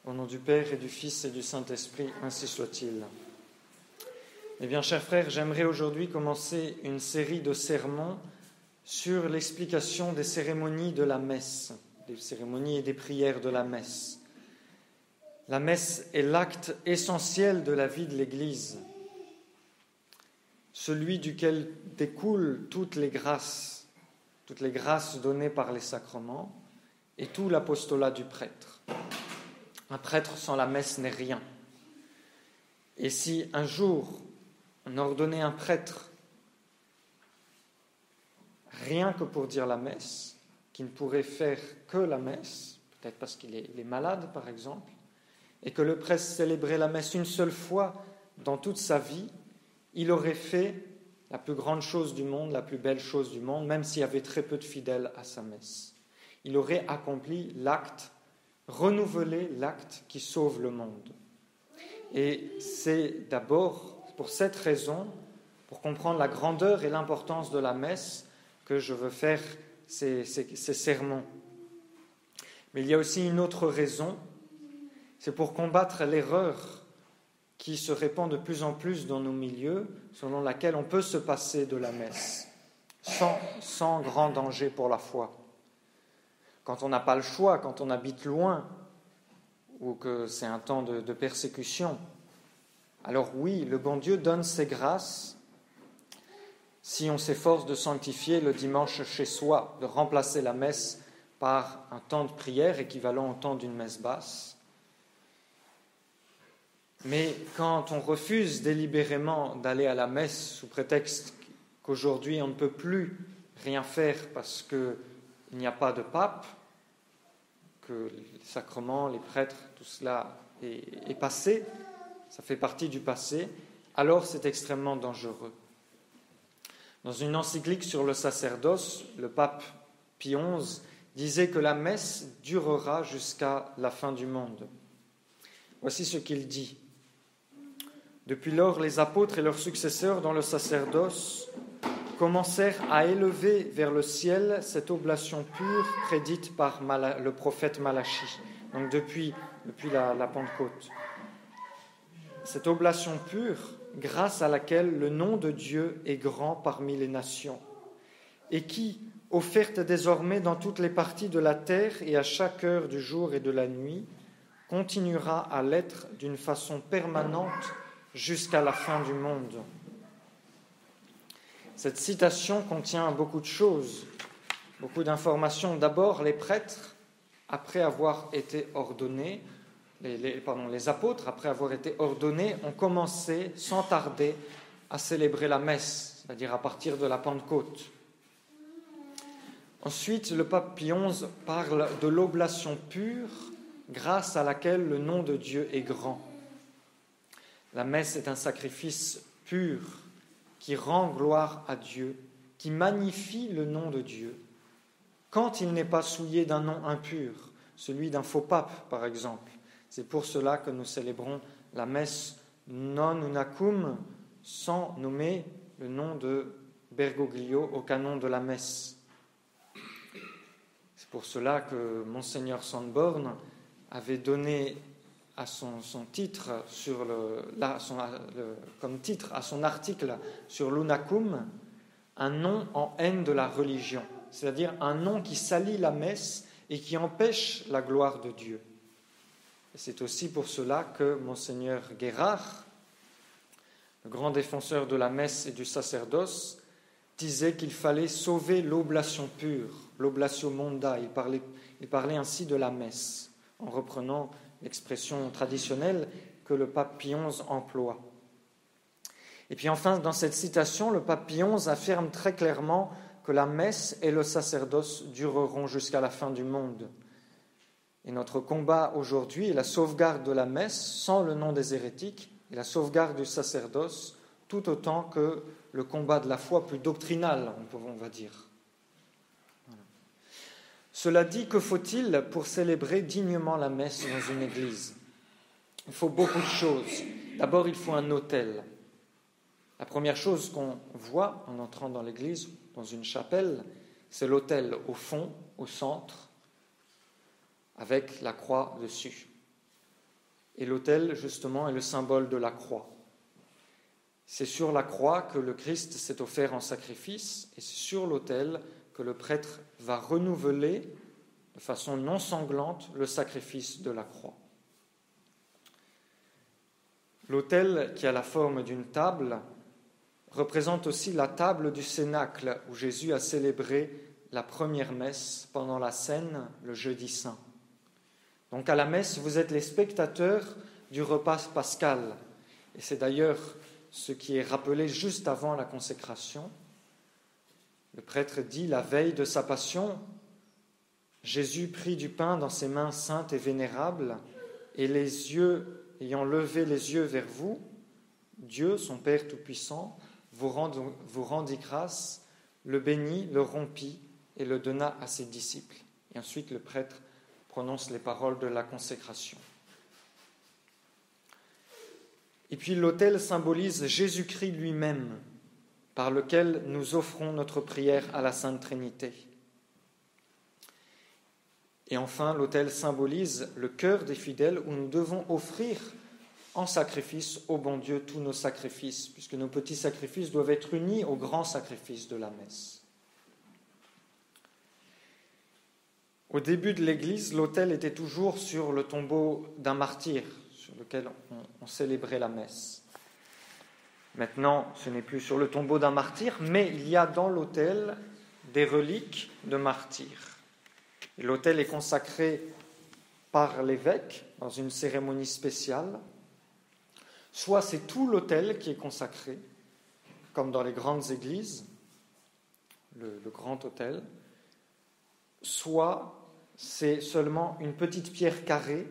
Au nom du Père et du Fils et du Saint-Esprit, ainsi soit-il. Eh bien, chers frères, j'aimerais aujourd'hui commencer une série de sermons sur l'explication des cérémonies de la messe, des cérémonies et des prières de la messe. La messe est l'acte essentiel de la vie de l'Église, celui duquel découlent toutes les grâces données par les sacrements et tout l'apostolat du prêtre. Un prêtre sans la messe n'est rien. Et si un jour on ordonnait un prêtre rien que pour dire la messe, qui ne pourrait faire que la messe, peut-être parce qu'il est malade par exemple, et que le prêtre célébrait la messe une seule fois dans toute sa vie, il aurait fait la plus grande chose du monde, la plus belle chose du monde, même s'il y avait très peu de fidèles à sa messe. Il aurait accompli l'acte, renouvelé l'acte qui sauve le monde. Et c'est d'abord pour cette raison, pour comprendre la grandeur et l'importance de la messe, que je veux faire ces sermons. Mais il y a aussi une autre raison, c'est pour combattre l'erreur qui se répand de plus en plus dans nos milieux, selon laquelle on peut se passer de la messe, sans grand danger pour la foi. Quand on n'a pas le choix, quand on habite loin, ou que c'est un temps de persécution, alors oui, le bon Dieu donne ses grâces si on s'efforce de sanctifier le dimanche chez soi, de remplacer la messe par un temps de prière équivalent au temps d'une messe basse. Mais quand on refuse délibérément d'aller à la messe sous prétexte qu'aujourd'hui on ne peut plus rien faire parce qu'il n'y a pas de pape, que les sacrements, les prêtres, tout cela est passé, ça fait partie du passé, alors c'est extrêmement dangereux. Dans une encyclique sur le sacerdoce, le pape Pie XI disait que la messe durera jusqu'à la fin du monde. Voici ce qu'il dit. Depuis lors, les apôtres et leurs successeurs dans le sacerdoce commencèrent à élever vers le ciel cette oblation pure prédite par le prophète Malachie, donc depuis la Pentecôte. Cette oblation pure, grâce à laquelle le nom de Dieu est grand parmi les nations, et qui, offerte désormais dans toutes les parties de la terre et à chaque heure du jour et de la nuit, continuera à l'être d'une façon permanente jusqu'à la fin du monde. Cette citation contient beaucoup de choses, beaucoup d'informations. D'abord, les prêtres, après avoir été ordonnés, les apôtres, après avoir été ordonnés, ont commencé sans tarder à célébrer la messe, c'est-à-dire à partir de la Pentecôte. Ensuite, le pape Pie XI parle de l'oblation pure grâce à laquelle le nom de Dieu est grand. La messe est un sacrifice pur qui rend gloire à Dieu, qui magnifie le nom de Dieu, quand il n'est pas souillé d'un nom impur, celui d'un faux pape, par exemple. C'est pour cela que nous célébrons la messe non unacum, sans nommer le nom de Bergoglio au canon de la messe. C'est pour cela que Monseigneur Sandborn avait donné à son titre comme titre à son article sur l'unacum un nom en haine de la religion, c'est-à-dire un nom qui salit la messe et qui empêche la gloire de Dieu. Et c'est aussi pour cela que Monseigneur Guérard, le grand défenseur de la messe et du sacerdoce, disait qu'il fallait sauver l'oblation pure, l'oblatio monda. Il parlait ainsi de la messe, en reprenant l'expression traditionnelle que le pape Pie XI emploie. Et puis enfin, dans cette citation, le pape Pie XI affirme très clairement que la messe et le sacerdoce dureront jusqu'à la fin du monde. Et notre combat aujourd'hui est la sauvegarde de la messe sans le nom des hérétiques et la sauvegarde du sacerdoce tout autant que le combat de la foi plus doctrinal, on va dire. Voilà. Cela dit, que faut-il pour célébrer dignement la messe dans une église ? Il faut beaucoup de choses. D'abord, il faut un autel. La première chose qu'on voit en entrant dans l'église, dans une chapelle, c'est l'autel au fond, au centre, avec la croix dessus. Et l'autel, justement, est le symbole de la croix. C'est sur la croix que le Christ s'est offert en sacrifice, et c'est sur l'autel que le prêtre va renouveler de façon non sanglante le sacrifice de la croix. L'autel, qui a la forme d'une table, représente aussi la table du cénacle où Jésus a célébré la première messe pendant la Cène le jeudi saint. Donc à la messe, vous êtes les spectateurs du repas pascal. Et c'est d'ailleurs ce qui est rappelé juste avant la consécration. Le prêtre dit, la veille de sa passion, Jésus prit du pain dans ses mains saintes et vénérables, et ayant levé les yeux vers vous, Dieu, son Père Tout-Puissant, vous rendit grâce, le bénit, le rompit et le donna à ses disciples. Et ensuite, le prêtre prononce les paroles de la consécration. Et puis l'autel symbolise Jésus-Christ lui-même, par lequel nous offrons notre prière à la Sainte Trinité. Et enfin, l'autel symbolise le cœur des fidèles où nous devons offrir en sacrifice au bon Dieu tous nos sacrifices, puisque nos petits sacrifices doivent être unis au grand sacrifice de la messe. Au début de l'Église, l'autel était toujours sur le tombeau d'un martyr, sur lequel on célébrait la messe. Maintenant, ce n'est plus sur le tombeau d'un martyr, mais il y a dans l'autel des reliques de martyrs. Et l'autel est consacré par l'évêque dans une cérémonie spéciale. Soit c'est tout l'autel qui est consacré, comme dans les grandes églises, le grand autel, soit c'est seulement une petite pierre carrée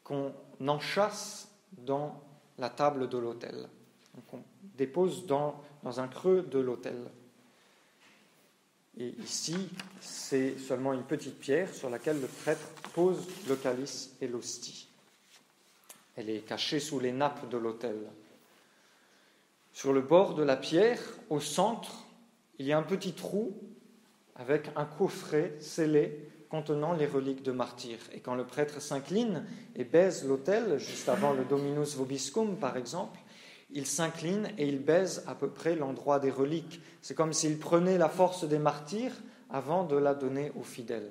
qu'on enchâsse dans la table de l'autel. Donc on dépose dans un creux de l'autel. Et ici, c'est seulement une petite pierre sur laquelle le prêtre pose le calice et l'hostie. Elle est cachée sous les nappes de l'autel. Sur le bord de la pierre, au centre, il y a un petit trou avec un coffret scellé contenant les reliques de martyrs. Et quand le prêtre s'incline et baise l'autel, juste avant le Dominus Vobiscum par exemple, il s'incline et il baise à peu près l'endroit des reliques. C'est comme s'il prenait la force des martyrs avant de la donner aux fidèles.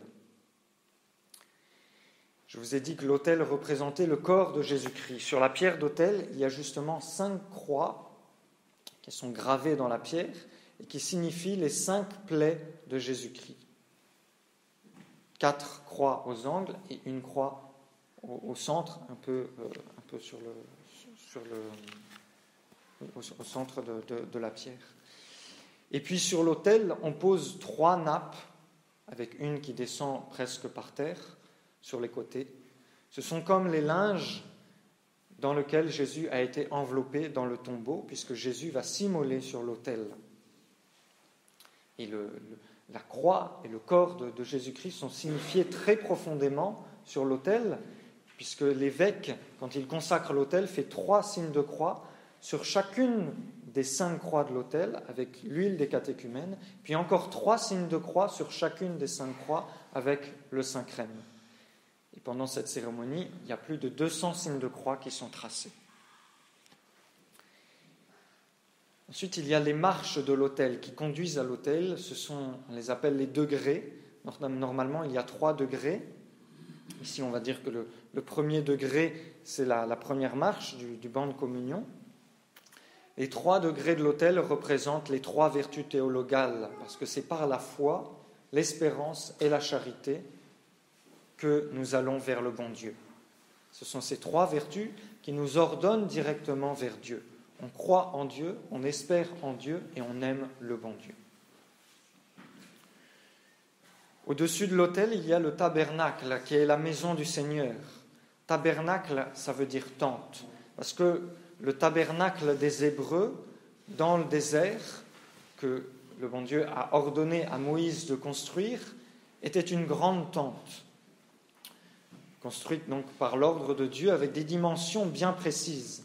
Je vous ai dit que l'autel représentait le corps de Jésus-Christ. Sur la pierre d'autel, il y a justement 5 croix qui sont gravées dans la pierre et qui signifient les 5 plaies de Jésus-Christ. 4 croix aux angles et une croix au centre, un peu au centre de la pierre. Et puis sur l'autel, on pose 3 nappes, avec une qui descend presque par terre, sur les côtés. Ce sont comme les linges dans lesquels Jésus a été enveloppé dans le tombeau, puisque Jésus va s'immoler sur l'autel. Et la croix et le corps de Jésus-Christ sont signifiés très profondément sur l'autel, puisque l'évêque, quand il consacre l'autel, fait 3 signes de croix sur chacune des 5 croix de l'autel avec l'huile des catéchumènes, puis encore 3 signes de croix sur chacune des 5 croix avec le saint crème. Et pendant cette cérémonie, il y a plus de 200 signes de croix qui sont tracés. Ensuite, il y a les marches de l'autel qui conduisent à l'autel. On les appelle les degrés. Normalement, il y a 3 degrés. Ici, on va dire que le premier degré, c'est la première marche du banc de communion. Les 3 degrés de l'autel représentent les 3 vertus théologales, parce que c'est par la foi, l'espérance et la charité que nous allons vers le bon Dieu. Ce sont ces 3 vertus qui nous ordonnent directement vers Dieu. On croit en Dieu, on espère en Dieu et on aime le bon Dieu. Au-dessus de l'autel, il y a le tabernacle, qui est la maison du Seigneur. Tabernacle, ça veut dire tente, parce que le tabernacle des Hébreux, dans le désert, que le bon Dieu a ordonné à Moïse de construire, était une grande tente, construite donc par l'ordre de Dieu avec des dimensions bien précises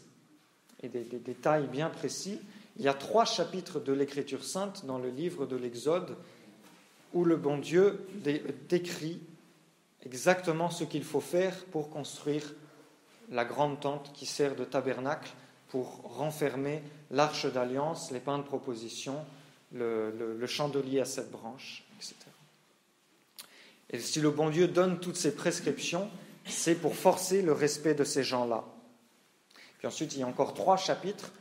et des détails bien précis. Il y a 3 chapitres de l'Écriture sainte dans le livre de l'Exode où le bon Dieu décrit exactement ce qu'il faut faire pour construire la grande tente qui sert de tabernacle pour renfermer l'arche d'alliance, les pains de proposition, le chandelier à 7 branches, etc. Et si le bon Dieu donne toutes ces prescriptions, c'est pour forcer le respect de ces gens-là. Puis ensuite, il y a encore 3 chapitres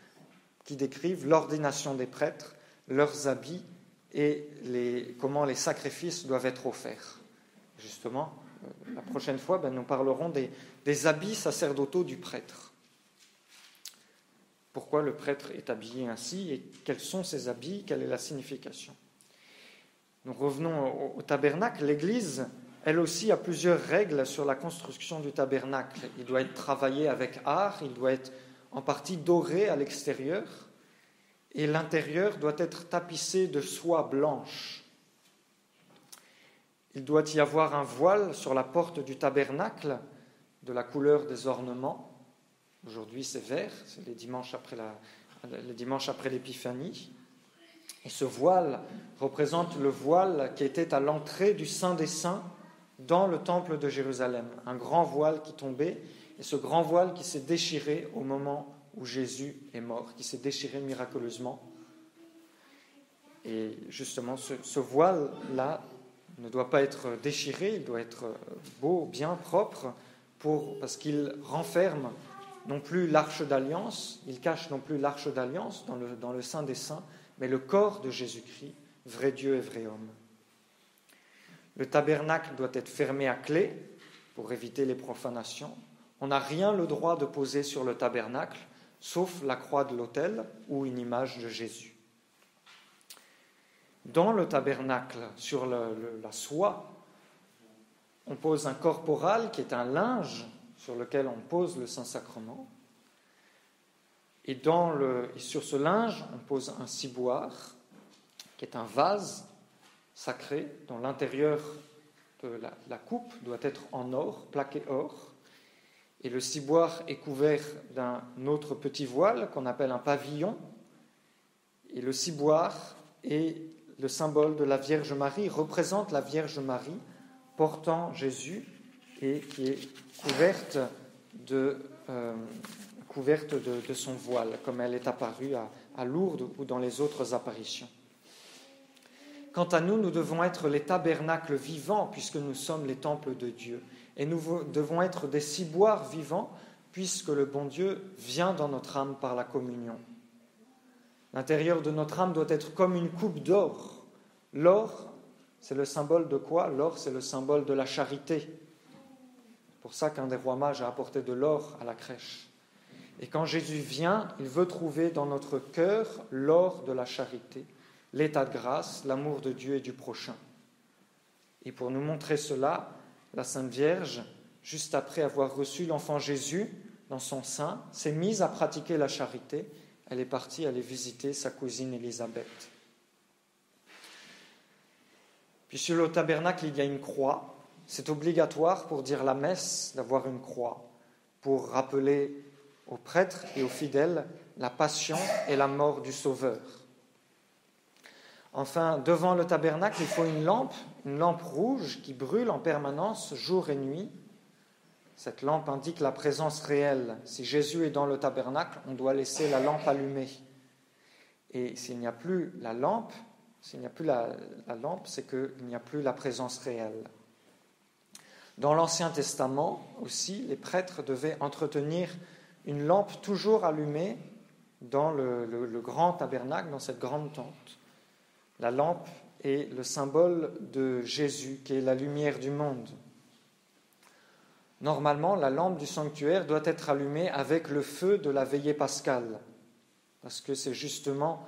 qui décrivent l'ordination des prêtres, leurs habits et comment les sacrifices doivent être offerts. Justement, la prochaine fois, nous parlerons des habits sacerdotaux du prêtre. Pourquoi le prêtre est habillé ainsi et quels sont ses habits, quelle est la signification. Nous revenons au tabernacle. L'Église, elle aussi, a plusieurs règles sur la construction du tabernacle. Il doit être travaillé avec art, il doit être en partie doré à l'extérieur, et l'intérieur doit être tapissé de soie blanche. Il doit y avoir un voile sur la porte du tabernacle de la couleur des ornements. Aujourd'hui, c'est vert, c'est les dimanches après l'Épiphanie. Et ce voile représente le voile qui était à l'entrée du Saint des Saints dans le temple de Jérusalem. Un grand voile qui tombait, et ce grand voile qui s'est déchiré au moment où Jésus est mort, qui s'est déchiré miraculeusement. Et justement, ce voile-là ne doit pas être déchiré, il doit être beau, bien propre, parce qu'il renferme non plus l'arche d'alliance, il cache non plus l'arche d'alliance dans le Saint des Saints, mais le corps de Jésus-Christ, vrai Dieu et vrai homme. Le tabernacle doit être fermé à clé pour éviter les profanations. On n'a rien le droit de poser sur le tabernacle, sauf la croix de l'autel ou une image de Jésus. Dans le tabernacle, sur la soie, on pose un corporal qui est un linge sur lequel on pose le Saint-Sacrement. Et sur ce linge, on pose un ciboire, qui est un vase sacré, dont l'intérieur de la coupe doit être en or, plaqué or. Et le ciboire est couvert d'un autre petit voile qu'on appelle un pavillon. Et le ciboire est le symbole de la Vierge Marie, représente la Vierge Marie portant Jésus et qui est couverte de son voile, comme elle est apparue à Lourdes ou dans les autres apparitions. Quant à nous, nous devons être les tabernacles vivants, puisque nous sommes les temples de Dieu. Et nous devons être des ciboires vivants, puisque le bon Dieu vient dans notre âme par la communion. L'intérieur de notre âme doit être comme une coupe d'or. L'or, c'est le symbole de quoi ? L'or, c'est le symbole de la charité. C'est pour ça qu'un des rois mages a apporté de l'or à la crèche. Et quand Jésus vient, il veut trouver dans notre cœur l'or de la charité, l'état de grâce, l'amour de Dieu et du prochain. Et pour nous montrer cela, la Sainte Vierge, juste après avoir reçu l'enfant Jésus dans son sein, s'est mise à pratiquer la charité. Elle est partie aller visiter sa cousine Élisabeth. Puis sur le tabernacle, il y a une croix. C'est obligatoire pour dire la messe d'avoir une croix, pour rappeler aux prêtres et aux fidèles la passion et la mort du Sauveur. Enfin, devant le tabernacle, il faut une lampe rouge qui brûle en permanence, jour et nuit. Cette lampe indique la présence réelle. Si Jésus est dans le tabernacle, on doit laisser la lampe allumée. Et s'il n'y a plus la lampe, c'est qu'il n'y a plus la présence réelle. Dans l'Ancien Testament aussi, les prêtres devaient entretenir une lampe toujours allumée dans le grand tabernacle, dans cette grande tente. La lampe est le symbole de Jésus, qui est la lumière du monde. Normalement, la lampe du sanctuaire doit être allumée avec le feu de la veillée pascale, parce que c'est justement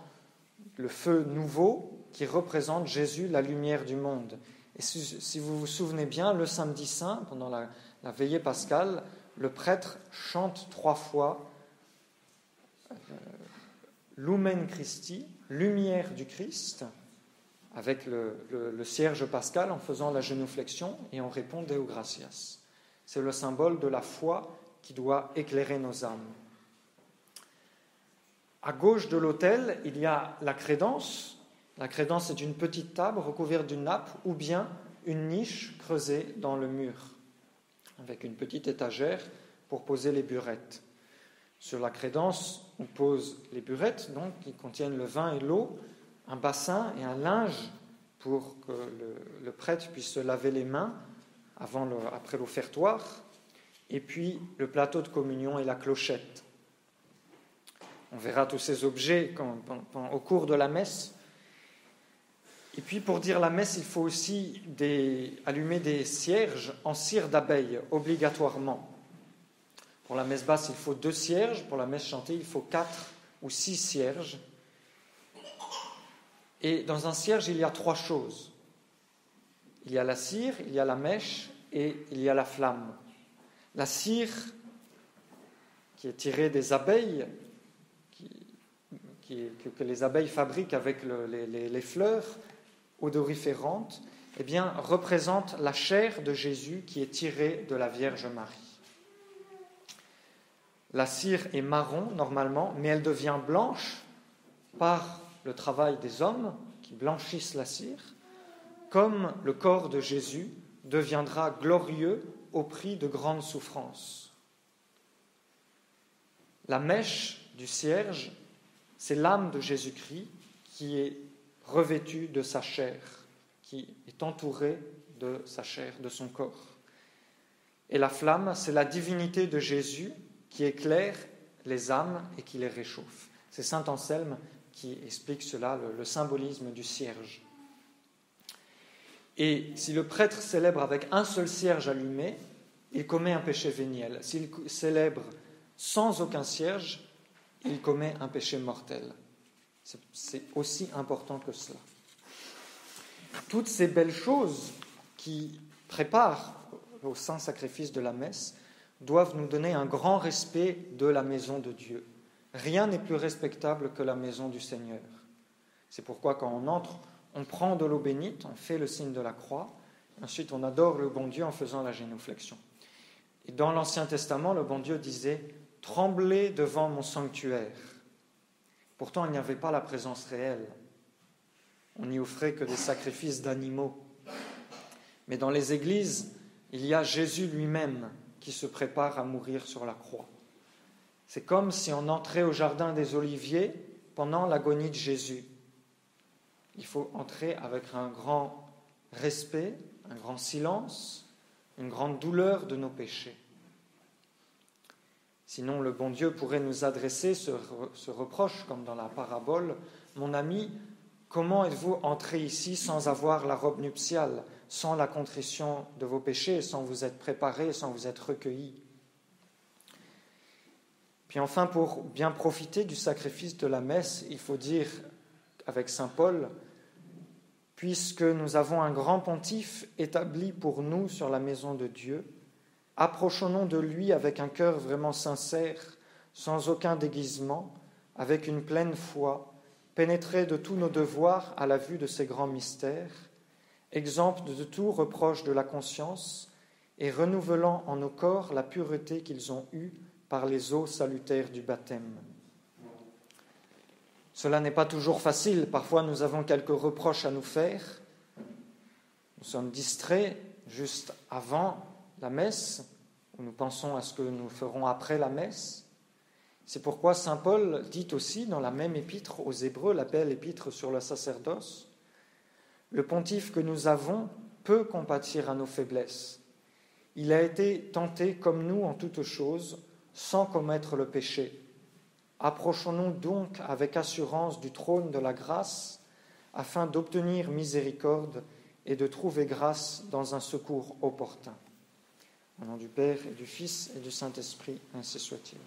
le feu nouveau qui représente Jésus, la lumière du monde. Et si vous vous souvenez bien, le samedi saint, pendant la veillée pascale, le prêtre chante 3 fois Lumen Christi, lumière du Christ, avec le cierge pascal en faisant la génuflexion, et on répond Deo gratias. C'est le symbole de la foi qui doit éclairer nos âmes. À gauche de l'autel, il y a la crédence. La crédence est une petite table recouverte d'une nappe ou bien une niche creusée dans le mur, avec une petite étagère pour poser les burettes. Sur la crédence, on pose les burettes, donc, qui contiennent le vin et l'eau, un bassin et un linge pour que le prêtre puisse se laver les mains après l'offertoire, et puis le plateau de communion et la clochette. On verra tous ces objets au cours de la messe. Et puis pour dire la messe, il faut aussi allumer des cierges en cire d'abeille, obligatoirement. Pour la messe basse, il faut 2 cierges. Pour la messe chantée, il faut 4 ou 6 cierges. Et dans un cierge, il y a 3 choses. Il y a la cire, il y a la mèche et il y a la flamme. La cire, qui est tirée des abeilles, que les abeilles fabriquent avec les fleurs odoriférantes, eh bien, représente la chair de Jésus qui est tirée de la Vierge Marie. La cire est marron normalement, mais elle devient blanche par le travail des hommes qui blanchissent la cire, comme le corps de Jésus deviendra glorieux au prix de grandes souffrances. La mèche du cierge, c'est l'âme de Jésus-Christ qui est revêtue de sa chair, qui est entourée de sa chair, de son corps. Et la flamme, c'est la divinité de Jésus qui éclaire les âmes et qui les réchauffe. C'est saint Anselme qui explique cela, le symbolisme du cierge. Et si le prêtre célèbre avec un seul cierge allumé, il commet un péché véniel. S'il célèbre sans aucun cierge, il commet un péché mortel. C'est aussi important que cela. Toutes ces belles choses qui préparent au saint sacrifice de la messe doivent nous donner un grand respect de la maison de Dieu. Rien n'est plus respectable que la maison du Seigneur. C'est pourquoi quand on entre, on prend de l'eau bénite, on fait le signe de la croix, ensuite on adore le bon Dieu en faisant la génuflexion. Et dans l'Ancien Testament, le bon Dieu disait « Tremblez devant mon sanctuaire ». Pourtant, il n'y avait pas la présence réelle. On n'y offrait que des sacrifices d'animaux. Mais dans les églises, il y a Jésus lui-même qui se prépare à mourir sur la croix. C'est comme si on entrait au jardin des Oliviers pendant l'agonie de Jésus. Il faut entrer avec un grand respect, un grand silence, une grande douleur de nos péchés. Sinon, le bon Dieu pourrait nous adresser ce reproche, comme dans la parabole. « Mon ami, comment êtes-vous entré ici sans avoir la robe nuptiale, sans la contrition de vos péchés, sans vous être préparé, sans vous être recueilli ?» Puis enfin, pour bien profiter du sacrifice de la messe, il faut dire avec saint Paul, « Puisque nous avons un grand pontife établi pour nous sur la maison de Dieu, approchons-nous de lui avec un cœur vraiment sincère, sans aucun déguisement, avec une pleine foi, pénétrés de tous nos devoirs à la vue de ces grands mystères, exempts de tout reproche de la conscience et renouvelant en nos corps la pureté qu'ils ont eue par les eaux salutaires du baptême. » Cela n'est pas toujours facile. Parfois, nous avons quelques reproches à nous faire. Nous sommes distraits juste avant la messe, où nous pensons à ce que nous ferons après la messe. C'est pourquoi saint Paul dit aussi dans la même épître aux Hébreux, la belle épître sur le sacerdoce, « Le pontife que nous avons peut compatir à nos faiblesses. Il a été tenté comme nous en toutes choses, sans commettre le péché. Approchons-nous donc avec assurance du trône de la grâce, afin d'obtenir miséricorde et de trouver grâce dans un secours opportun. » Au nom du Père et du Fils et du Saint-Esprit, ainsi soit-il.